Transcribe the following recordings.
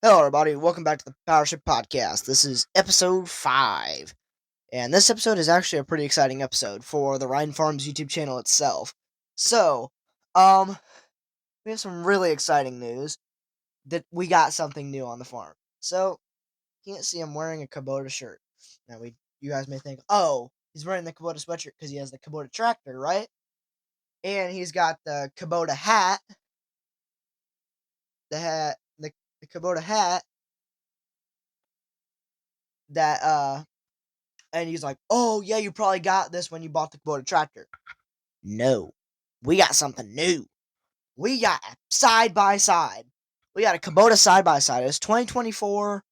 Hello, everybody. Welcome back to the Powership Podcast. This is episode 5. And this episode is actually a pretty exciting episode for the Ryan Farms YouTube channel itself. So, um, we have some really exciting news that we got something new on the farm. So, you can't see I'm wearing a Kubota shirt. Now, you guys may think, oh, he's wearing the Kubota sweatshirt because he has the Kubota tractor, right? And he's got the Kubota hat, the Kubota hat that, and he's like, oh, yeah, you probably got this when you bought the Kubota tractor. No, we got something new. We got a side by side. We got a Kubota side by side. It's 2024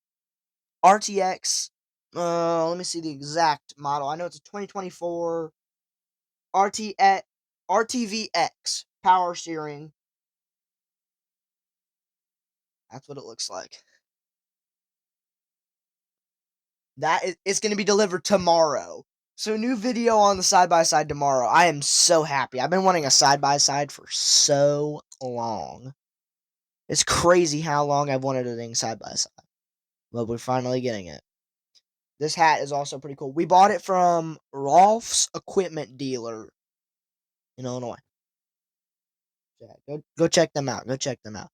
RTX. Let me see the exact model. I know it's a 2024 RTX, RTVX power steering. That's what it looks like. It's going to be delivered tomorrow. So new video on the side by side tomorrow. I am so happy. I've been wanting a side by side for so long. It's crazy how long I've wanted a thing side by side. But we're finally getting it. This hat is also pretty cool. We bought it from Rolf's Equipment Dealer in Illinois. Yeah, go check them out. Go check them out.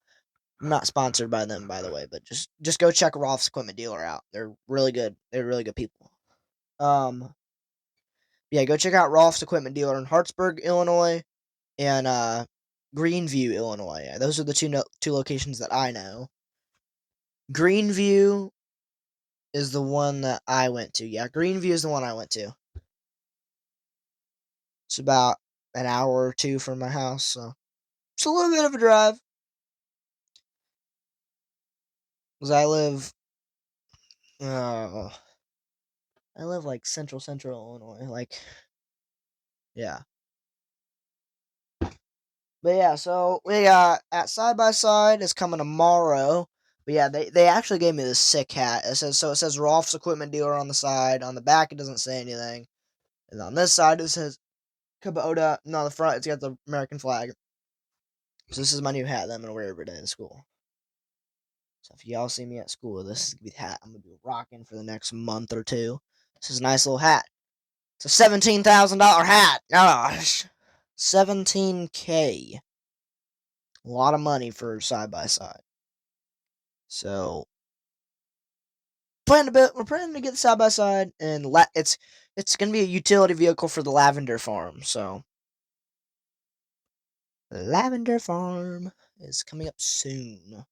I'm not sponsored by them, by the way, but just go check Rolf's Equipment Dealer out. They're really good. They're really good people. Yeah, go check out Rolf's Equipment Dealer in Hartsburg, Illinois, and Greenview, Illinois. Yeah, those are the two locations that I know. Greenview is the one that I went to. Yeah, Greenview is the one I went to. It's about an hour or two from my house, so it's a little bit of a drive. Because uh, I live like central Illinois. Like, yeah. But yeah, so we got at side by side is coming tomorrow. But yeah, they actually gave me this sick hat. It says Rolf's Equipment Dealer on the side. On the back, it doesn't say anything. And on this side, it says Kubota. And on the front, it's got the American flag. So this is my new hat that I'm gonna wear every day in school. So if y'all see me at school, this is gonna be the hat I'm gonna be rocking for the next month or two. This is a nice little hat. It's a $17,000 hat. Gosh, 17K. A lot of money for side by side. So we're planning to get the side by side, and it's gonna be a utility vehicle for the lavender farm. So the lavender farm is coming up soon.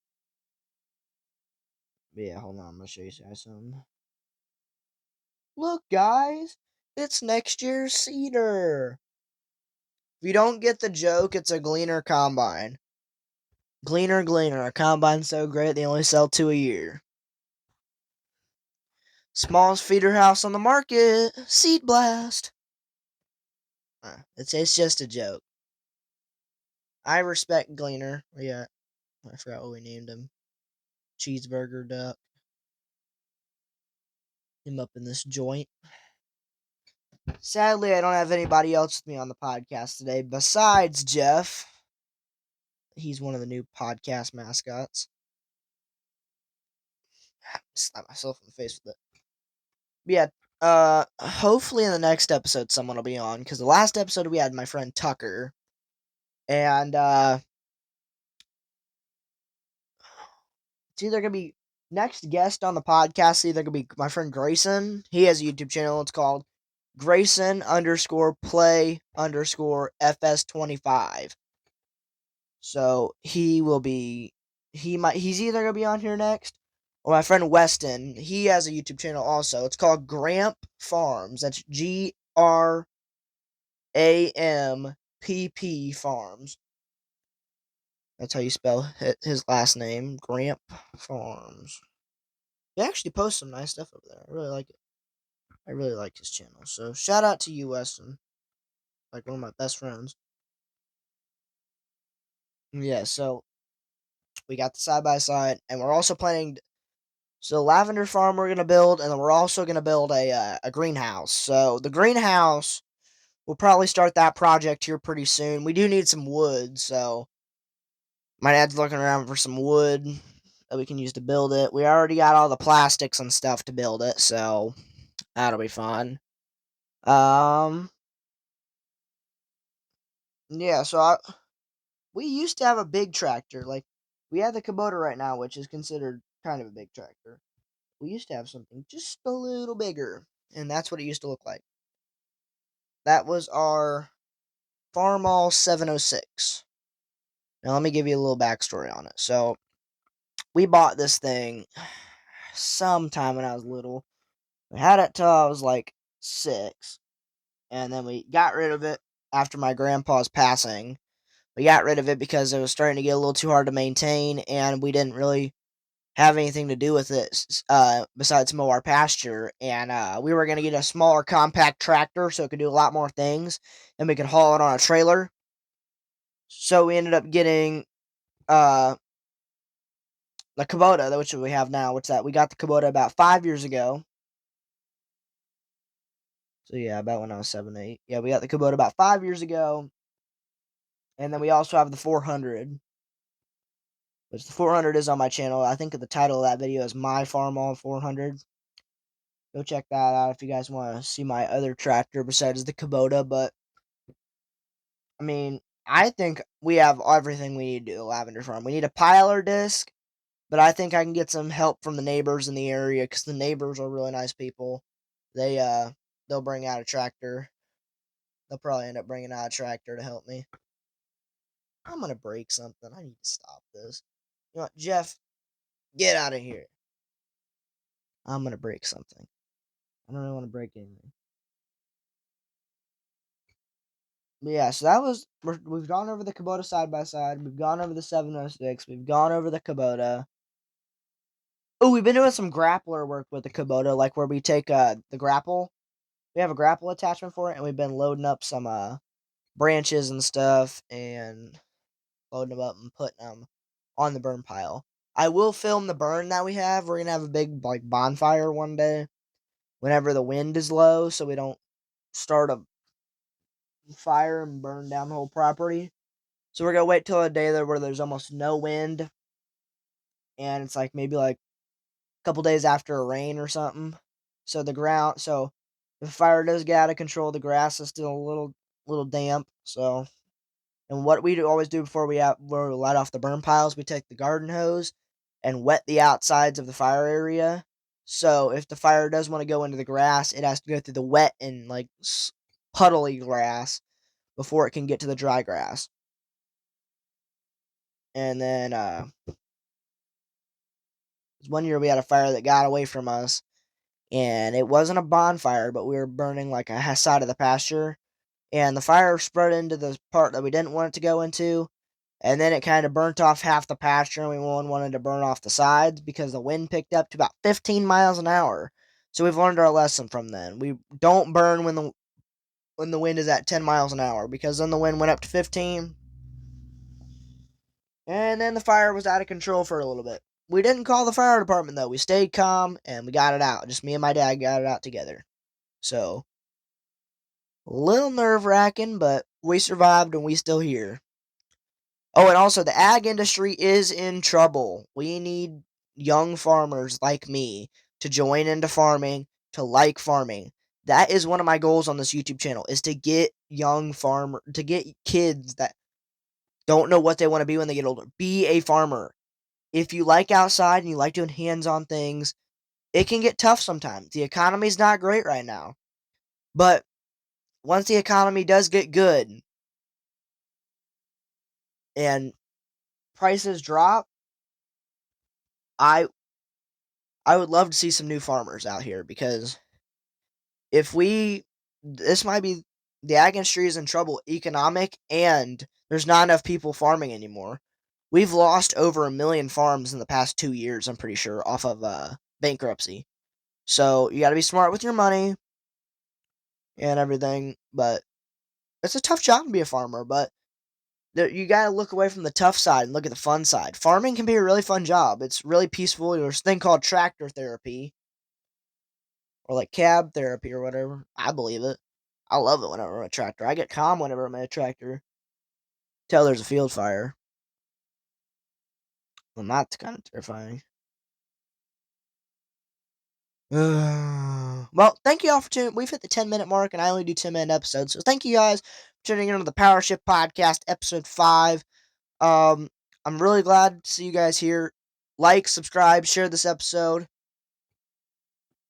But yeah, hold on, I'm gonna show you guys something. Look, guys, it's next year's seeder. If you don't get the joke, it's a Gleaner combine. Gleaner. A combine so great they only sell 2 a year. Smallest feeder house on the market. Seed blast. It's just a joke. I respect Gleaner. Yeah, I forgot what we named him. Cheeseburger Duck. Him up in this joint. Sadly, I don't have anybody else with me on the podcast today besides Jeff. He's one of the new podcast mascots. Slap myself in the face with it. But yeah, hopefully in the next episode someone will be on, because the last episode we had my friend Tucker, and it's either gonna be next guest on the podcast, either gonna be my friend Grayson. He has a YouTube channel. It's called Grayson underscore play underscore FS25. So he's either gonna be on here next, or my friend Weston. He has a YouTube channel also. It's called Gramp Farms. That's GRAMPP Farms. That's how you spell his last name, Gramp Farms. He actually posts some nice stuff over there. I really like it. I really like his channel. So shout out to you, Weston. Like one of my best friends. Yeah, so we got the side by side, and we're also planning. So lavender farm we're gonna build, and then we're also gonna build a greenhouse. So the greenhouse, we'll probably start that project here pretty soon. We do need some wood, so my dad's looking around for some wood. that we can use to build it. We already got all the plastics and stuff to build it, so that'll be fun. Yeah, we used to have a big tractor. Like, we have the Kubota right now, which is considered kind of a big tractor. We used to have something just a little bigger, and that's what it used to look like. That was our Farmall 706. Now, let me give you a little backstory on it. So, we bought this thing sometime when I was little. We had it till I was like 6, and then we got rid of it after my grandpa's passing. We got rid of it because it was starting to get a little too hard to maintain, and we didn't really have anything to do with it besides mow our pasture. And we were going to get a smaller compact tractor so it could do a lot more things, and we could haul it on a trailer. So we ended up getting the Kubota, which we have now. We got the Kubota about 5 years ago. So yeah, about when I was 7, 8. Yeah, we got the Kubota about 5 years ago. And then we also have the 400, which the 400 is on my channel. I think the title of that video is My Farmall 400. Go check that out if you guys want to see my other tractor besides the Kubota. But, I mean, I think we have everything we need to do a lavender farm. We need a piler disc, but I think I can get some help from the neighbors in the area because the neighbors are really nice people. They'll bring out a tractor. They'll probably end up bringing out a tractor to help me. I'm going to break something. I need to stop this. You know what, Jeff, get out of here. I'm going to break something. I don't really want to break anything. But yeah, so we've gone over the Kubota side by side. We've gone over the 706. We've gone over the Kubota. Oh, we've been doing some grappler work with the Kubota, like where we take the grapple. We have a grapple attachment for it, and we've been loading up some branches and stuff, and loading them up and putting them on the burn pile. I will film the burn that we have. We're gonna have a big like bonfire one day, whenever the wind is low, so we don't start a fire and burn down the whole property. So we're gonna wait till a day there where there's almost no wind, and it's like maybe like a couple days after a rain or something. So if the fire does get out of control, the grass is still a little damp. So, and what we always do before we light off the burn piles, we take the garden hose and wet the outsides of the fire area. So if the fire does want to go into the grass, it has to go through the wet and like puddly grass before it can get to the dry grass. And then one year we had a fire that got away from us, and it wasn't a bonfire, but we were burning like a side of the pasture, and the fire spread into the part that we didn't want it to go into, and then it kind of burnt off half the pasture, and we wanted to burn off the sides because the wind picked up to about 15 miles an hour. So we've learned our lesson from then. We don't burn when the wind is at 10 miles an hour, because then the wind went up to 15, and then the fire was out of control for a little bit. We didn't call the fire department though. We stayed calm and we got it out. Just me and my dad got it out together. So, a little nerve wracking, but we survived and we still here. Oh, and also the ag industry is in trouble. We need young farmers like me to join into farming, to like farming. That is one of my goals on this YouTube channel, is to get to get kids that don't know what they want to be when they get older. Be a farmer. If you like outside and you like doing hands-on things, it can get tough sometimes. The economy's not great right now. But once the economy does get good and prices drop, I I would love to see some new farmers out here, because if we this might be the ag industry is in trouble economic, and there's not enough people farming anymore. We've lost over 1 million farms in the past 2 years, I'm pretty sure, off of bankruptcy. So you got to be smart with your money and everything, but it's a tough job to be a farmer, but you got to look away from the tough side and look at the fun side. Farming can be a really fun job. It's really peaceful. There's a thing called tractor therapy, or like cab therapy or whatever. I believe it. I love it whenever I'm a tractor. I get calm whenever I'm at a tractor till there's a field fire. Well, that's kind of terrifying. Well, thank you all for tuning. We've hit the 10-minute mark, and I only do 10-minute episodes. So thank you guys for tuning in to the Power Shift Podcast, episode 5. I'm really glad to see you guys here. Like, subscribe, share this episode.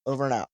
Over and out.